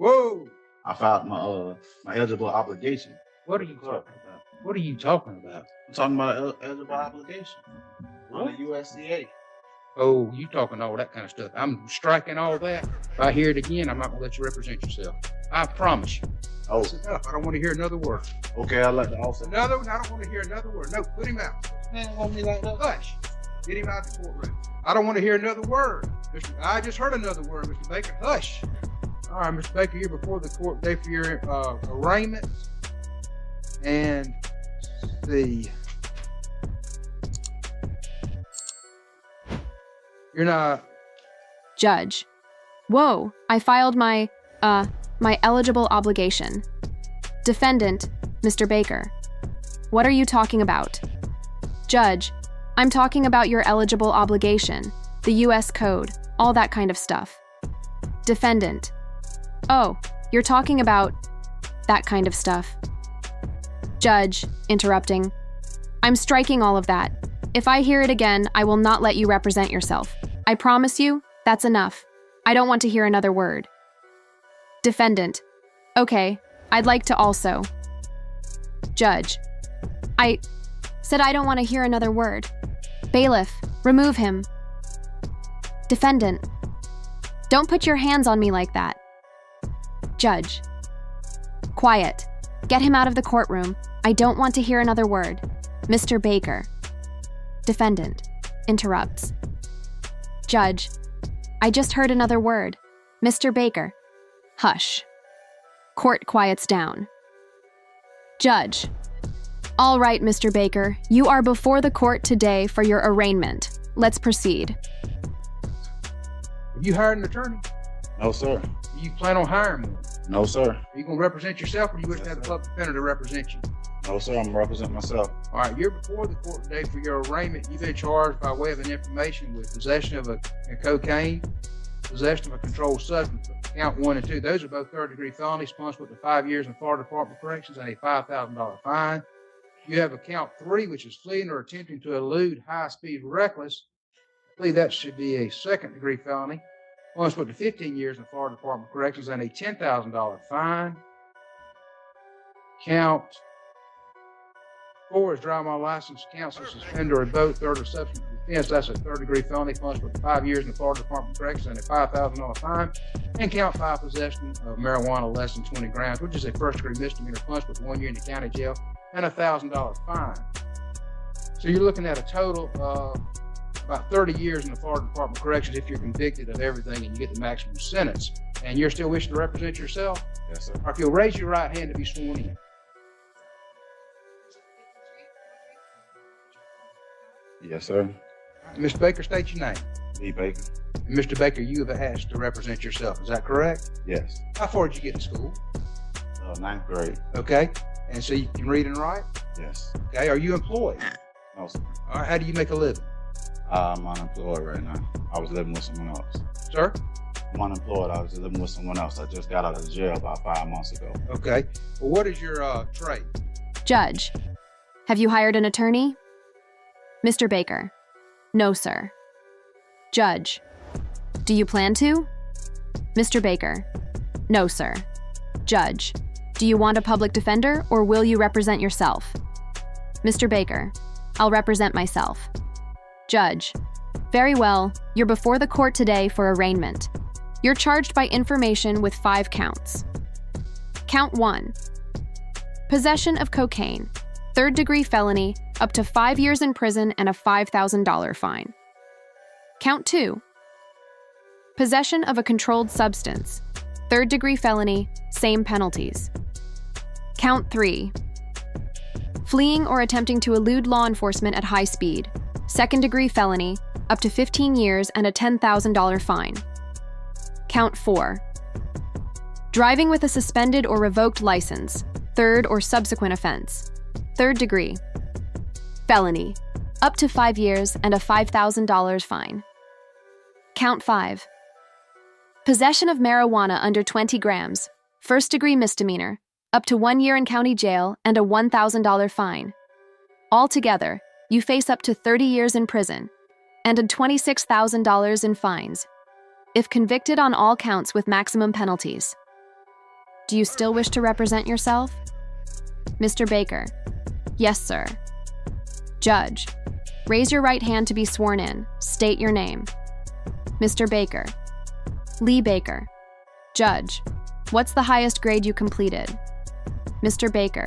Whoa! I filed my eligible obligation. What are you talking about? What are you talking about? I'm talking about eligible obligation. On the USCA. Oh, you talking all that kind of stuff. I'm striking all that. If I hear it again, I'm not going to let you represent yourself. I promise you. Oh. That's enough. I don't want to hear another word. Okay, I'll let the officer. Another one? I don't want to hear another word. No, put him out. Man, want me like that? Hush. Get him out of the courtroom. I don't want to hear another word. I just heard another word, Mr. Baker. Hush. All right, Mr. Baker, you're before the court today for your arraignment. And you're not... Judge. Whoa, I filed my eligible obligation. Defendant, Mr. Baker. What are you talking about? Judge, I'm talking about your eligible obligation, the U.S. Code, all that kind of stuff. Defendant. Oh, you're talking about that kind of stuff. Judge, interrupting. I'm striking all of that. If I hear it again, I will not let you represent yourself. I promise you, that's enough. I don't want to hear another word. Defendant. Okay, I'd like to also. Judge. I said I don't want to hear another word. Bailiff, remove him. Defendant. Don't put your hands on me like that. Judge. Quiet. Get him out of the courtroom. I don't want to hear another word. Mr. Baker. Defendant. Interrupts. Judge. I just heard another word. Mr. Baker. Hush. Court quiets down. Judge. All right, Mr. Baker. You are before the court today for your arraignment. Let's proceed. Have you hired an attorney? No, sir. You plan on hiring one? No, sir. Are you going to represent yourself, or you wish to have the public defender to represent you? No, sir. I'm going to represent myself. All right, you're before the court today for your arraignment. You've been charged by way of an information with possession of a cocaine, possession of a controlled substance, count 1 and 2. Those are both third-degree felonies, punishable to 5 years in Florida Department of Corrections and a $5,000 fine. You have a count 3, which is fleeing or attempting to elude high-speed reckless. I believe that should be a second-degree felony, punishable to 15 years in Florida Department of Corrections and a $10,000 fine. Count 4 is driving while license, counsel, suspend or revoke third or subsequent offense. That's a third-degree felony, punishable to 5 years in the Florida Department of Corrections and a $5,000 fine. And count 5, possession of marijuana less than 20 grams, which is a first-degree misdemeanor, punishable to 1 year in the county jail and a $1,000 fine. So you're looking at a total of about 30 years in the Florida Department of Corrections if you're convicted of everything and you get the maximum sentence. And you're still wishing to represent yourself? Yes, sir. Or if you'll raise your right hand to be sworn in. Yes, sir. Mr. Baker, state your name. B. Baker. And Mr. Baker, you have asked to represent yourself. Is that correct? Yes. How far did you get in school? 9th grade. Okay. And so you can read and write? Yes. Okay. Are you employed? No, sir. All right. How do you make a living? I'm unemployed right now. I was living with someone else. Sir? I'm unemployed. I was living with someone else. I just got out of jail about 5 months ago. Okay. Well, what is your trade? Judge. Have you hired an attorney? Mr. Baker. No, sir. Judge. Do you plan to? Mr. Baker. No, sir. Judge. Do you want a public defender or will you represent yourself? Mr. Baker. I'll represent myself. Judge. Very well. You're before the court today for arraignment. You're charged by information with 5 counts. Count 1. Possession of cocaine. Third-degree felony, up to 5 years in prison and a $5,000 fine. Count 2. Possession of a controlled substance. Third-degree felony, same penalties. Count 3. Fleeing or attempting to elude law enforcement at high speed. Second-degree felony, up to 15 years and a $10,000 fine. Count 4. Driving with a suspended or revoked license. Third or subsequent offense. Third degree. Felony, up to 5 years and a $5,000 fine. Count 5. Possession of marijuana under 20 grams. First degree misdemeanor, up to 1 year in county jail and a $1,000 fine. Altogether, you face up to 30 years in prison and a $26,000 in fines, if convicted on all counts with maximum penalties. Do you still wish to represent yourself? Mr. Baker. Yes, sir. Judge. Raise your right hand to be sworn in. State your name. Mr. Baker. Lee Baker. Judge. What's the highest grade you completed? Mr. Baker.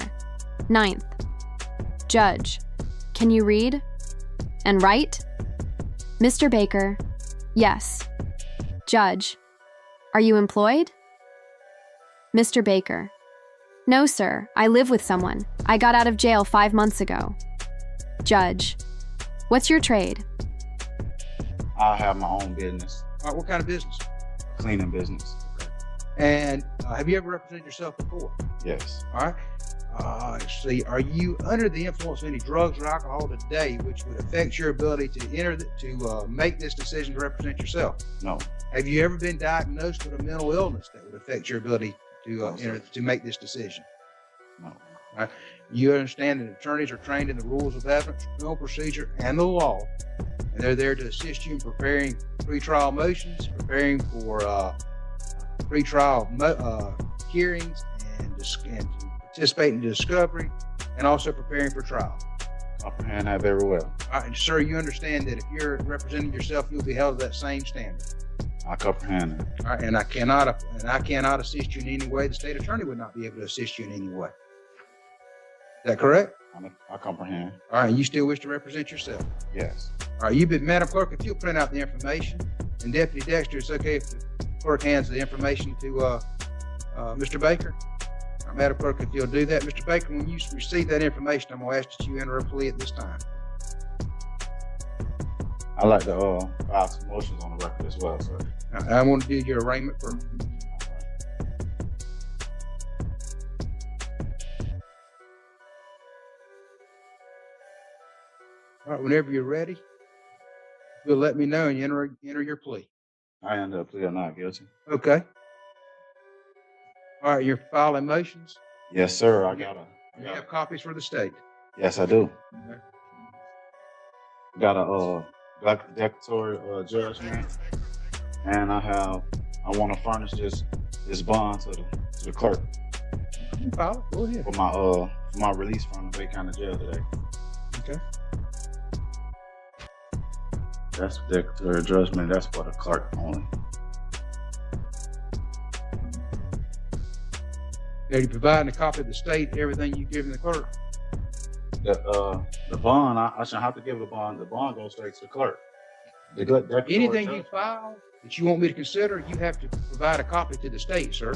9th. Judge. Can you read? And write? Mr. Baker. Yes. Judge. Are you employed? Mr. Baker. No, sir. I live with someone. I got out of jail 5 months ago. Judge. What's your trade? I have my own business, All right, what kind of business? cleaning business. And have you ever represented yourself before? Yes. All right. Let's see. Are you under the influence of any drugs or alcohol today, which would affect your ability to make this decision to represent yourself? No. Have you ever been diagnosed with a mental illness that would affect your ability to No, sir. to make this decision? No. You understand that attorneys are trained in the rules of evidence, criminal procedure, and the law, and they're there to assist you in preparing pretrial motions, preparing for pretrial hearings, and participating in discovery, and also preparing for trial. Comprehend that very well. All right, and sir, you understand that if you're representing yourself, you'll be held to that same standard. I comprehend that. All right, and I cannot assist you in any way. The state attorney would not be able to assist you in any way. Is that correct? I comprehend. All right, you still wish to represent yourself? Yes. All right, Madam Clerk, if you'll print out the information, and Deputy Dexter, it's okay if the clerk hands the information to Mr. Baker. All right, Madam Clerk, if you'll do that. Mr. Baker, when you receive that information, I'm going to ask that you enter a plea at this time. I'd like to file some motions on the record as well, sir. I want to do your arraignment for. All right, whenever you're ready, you'll let me know and you enter your plea. I end up pleading not guilty. Okay. All right, you're filing motions. Yes, sir. You have copies for the state. Yes, I do. Okay. Got a declaratory judgment, and I want to furnish this bond to the clerk You file it. Go ahead. for my release from the Bay County Jail today. Okay. That's the declaratory judgment. That's for the clerk only. Are you providing a copy of the state, everything you've given the clerk? The bond, I shouldn't have to give the bond. The bond goes straight to the clerk. Anything you file that you want me to consider, you have to provide a copy to the state, sir.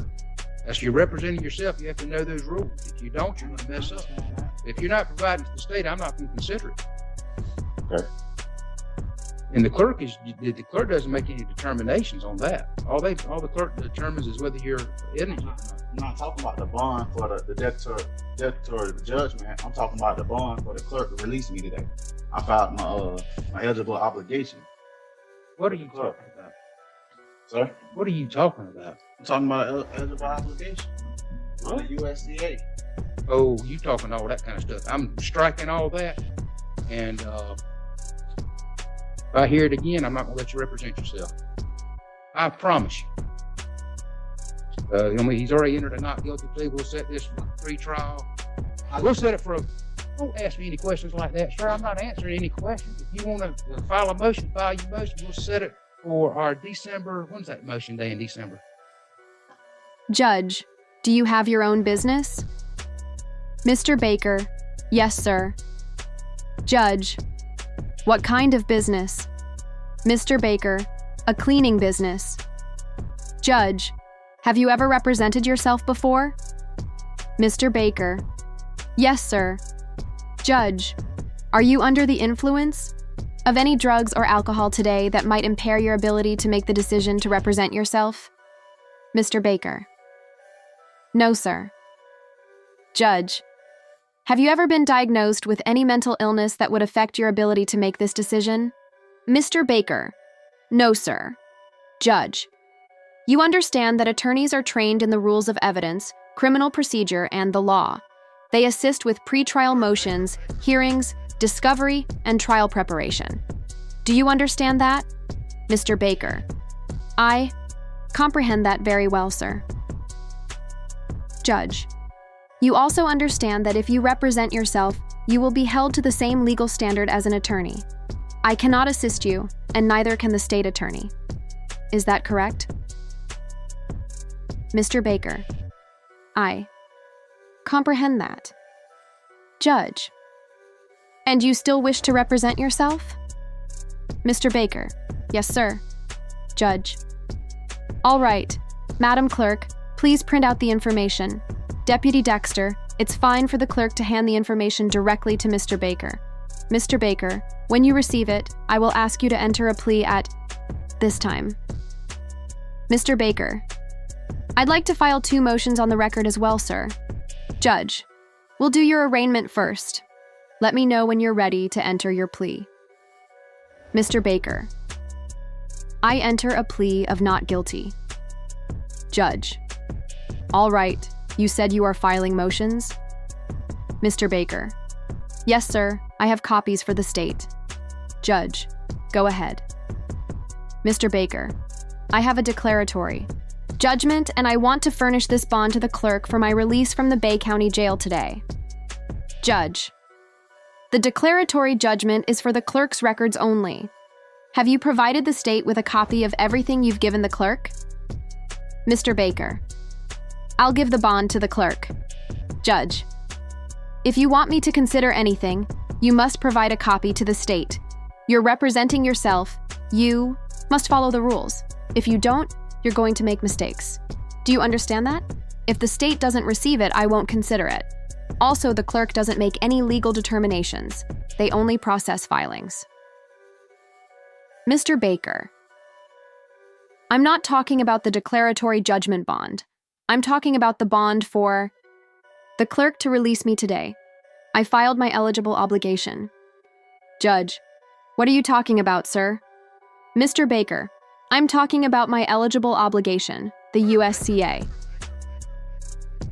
As you're representing yourself, you have to know those rules. If you don't, you're going to mess up. If you're not providing to the state, I'm not going to consider it. Okay. And the clerk doesn't make any determinations on that. All the clerk determines is whether you're innocent or not. I'm not talking about the bond for the declaratory judgment. I'm talking about the bond for the clerk to release me today. I filed my eligible obligation. What are you talking about? Sir? What are you talking about? I'm talking about eligible obligation. On the USDA. Oh, you talking all that kind of stuff. I'm striking all that, and if I hear it again, I'm not going to let you represent yourself. I promise you. He's already entered a not guilty plea. We'll set this for pre-trial. We'll set it for don't ask me any questions like that, sir. I'm not answering any questions. If you want to file a motion, file your motion. We'll set it for our December. When's that motion day in December? Judge, do you have your own business? Mr. Baker. Yes, sir. Judge. What kind of business? Mr. Baker. A cleaning business. Judge. Have you ever represented yourself before? Mr. Baker. Yes, sir. Judge. Are you under the influence of any drugs or alcohol today that might impair your ability to make the decision to represent yourself? Mr. Baker. No, sir. Judge. Have you ever been diagnosed with any mental illness that would affect your ability to make this decision? Mr. Baker. No, sir. Judge. You understand that attorneys are trained in the rules of evidence, criminal procedure, and the law. They assist with pretrial motions, hearings, discovery, and trial preparation. Do you understand that? Mr. Baker. I comprehend that very well, sir. Judge, you also understand that if you represent yourself, you will be held to the same legal standard as an attorney. I cannot assist you, and neither can the state attorney. Is that correct? Mr. Baker, I comprehend that. Judge, and you still wish to represent yourself? Mr. Baker, yes, sir. Judge, all right. Madam Clerk, please print out the information. Deputy Dexter, it's fine for the clerk to hand the information directly to Mr. Baker. Mr. Baker, when you receive it, I will ask you to enter a plea at this time. Mr. Baker, I'd like to file 2 motions on the record as well, sir. Judge, we'll do your arraignment first. Let me know when you're ready to enter your plea. Mr. Baker, I enter a plea of not guilty. Judge, all right, you said you are filing motions? Mr. Baker, yes, sir, I have copies for the state. Judge, go ahead. Mr. Baker, I have a declaratory judgment, and I want to furnish this bond to the clerk for my release from the Bay County Jail today. Judge, the declaratory judgment is for the clerk's records only. Have you provided the state with a copy of everything you've given the clerk? Mr. Baker, I'll give the bond to the clerk. Judge, if you want me to consider anything, you must provide a copy to the state. You're representing yourself. You must follow the rules. If you don't, you're going to make mistakes. Do you understand that? If the state doesn't receive it, I won't consider it. Also, the clerk doesn't make any legal determinations. They only process filings. Mr. Baker, I'm not talking about the declaratory judgment bond. I'm talking about the bond for the clerk to release me today. I filed my eligible obligation. Judge, what are you talking about, sir? Mr. Baker, I'm talking about my eligible obligation, the USCA.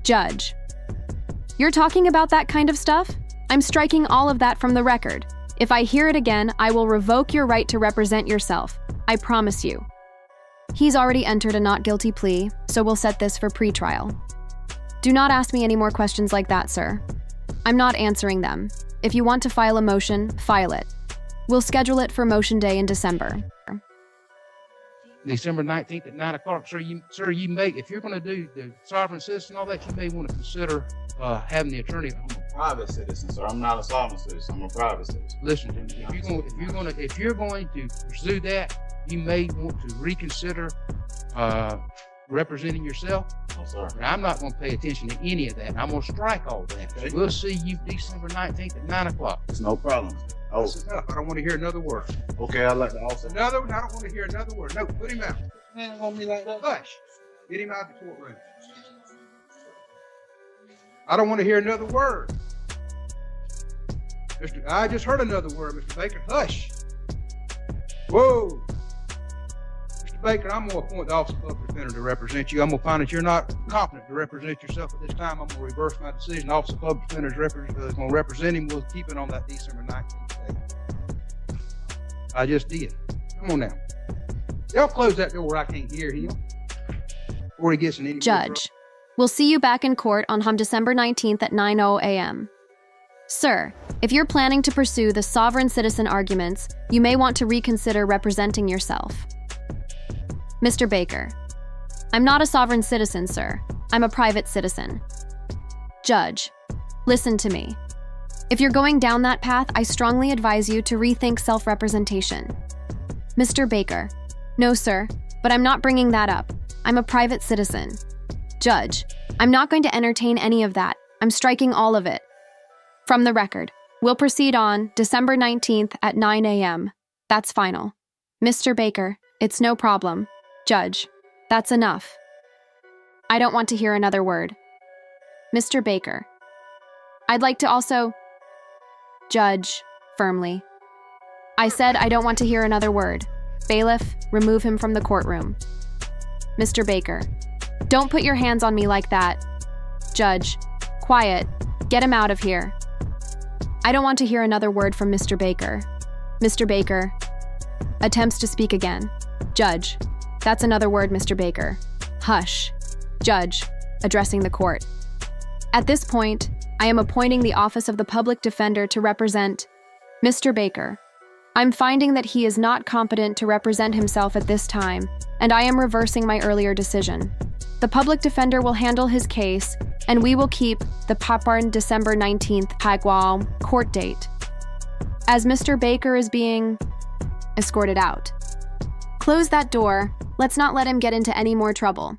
Judge, you're talking about that kind of stuff? I'm striking all of that from the record. If I hear it again, I will revoke your right to represent yourself. I promise you. He's already entered a not guilty plea, so we'll set this for pretrial. Do not ask me any more questions like that, sir. I'm not answering them. If you want to file a motion, file it. We'll schedule it for motion day in December. December 19th at 9 o'clock. Sir, you may, if you're going to do the sovereign citizen and all that, you may want to consider having the attorney. I'm a private citizen, sir. I'm not a sovereign citizen. I'm a private citizen. Listen to me. If you're going to pursue that, you may want to reconsider representing yourself. No, sir. And I'm not going to pay attention to any of that. I'm going to strike all that. Okay. We'll see you December 19th at 9 o'clock. It's no problem. Oh, This is enough. I don't want to hear another word. okay. I'd like to also. I don't want to hear another word. No, put him out. Man, on me like that. Hush. Get him out of the courtroom. I don't want to hear another word. I just heard another word, Mr. Baker. Hush. Whoa. Mr. Baker, I'm going to appoint the Office of Public Defender to represent you. I'm going to find that you're not competent to represent yourself at this time. I'm going to reverse my decision. The Office of Public Defender is going to represent him. We'll keep it on that December 19th date. I just did. Come on now. Y'all close that door where I can't hear him. Before he gets in any Judge, we'll see you back in court on December 19th at 9:00 a.m. Sir, if you're planning to pursue the sovereign citizen arguments, you may want to reconsider representing yourself. Mr. Baker, I'm not a sovereign citizen, sir. I'm a private citizen. Judge, listen to me. If you're going down that path, I strongly advise you to rethink self-representation. Mr. Baker, no, sir, but I'm not bringing that up. I'm a private citizen. Judge, I'm not going to entertain any of that. I'm striking all of it. From the record, we'll proceed on December 19th at 9 a.m. That's final. Mr. Baker, it's no problem. Judge, that's enough. I don't want to hear another word. Mr. Baker, I'd like to also... Judge, firmly. I said I don't want to hear another word. Bailiff, remove him from the courtroom. Mr. Baker, don't put your hands on me like that. Judge, quiet. Get him out of here. I don't want to hear another word from Mr. Baker. Mr. Baker attempts to speak again. Judge, that's another word, Mr. Baker. Hush. Judge, addressing the court. At this point, I am appointing the Office of the Public Defender to represent Mr. Baker. I'm finding that he is not competent to represent himself at this time, and I am reversing my earlier decision. The public defender will handle his case, and we will keep the Paparn December 19th Pagwal court date, as Mr. Baker is being escorted out. Close that door. Let's not let him get into any more trouble.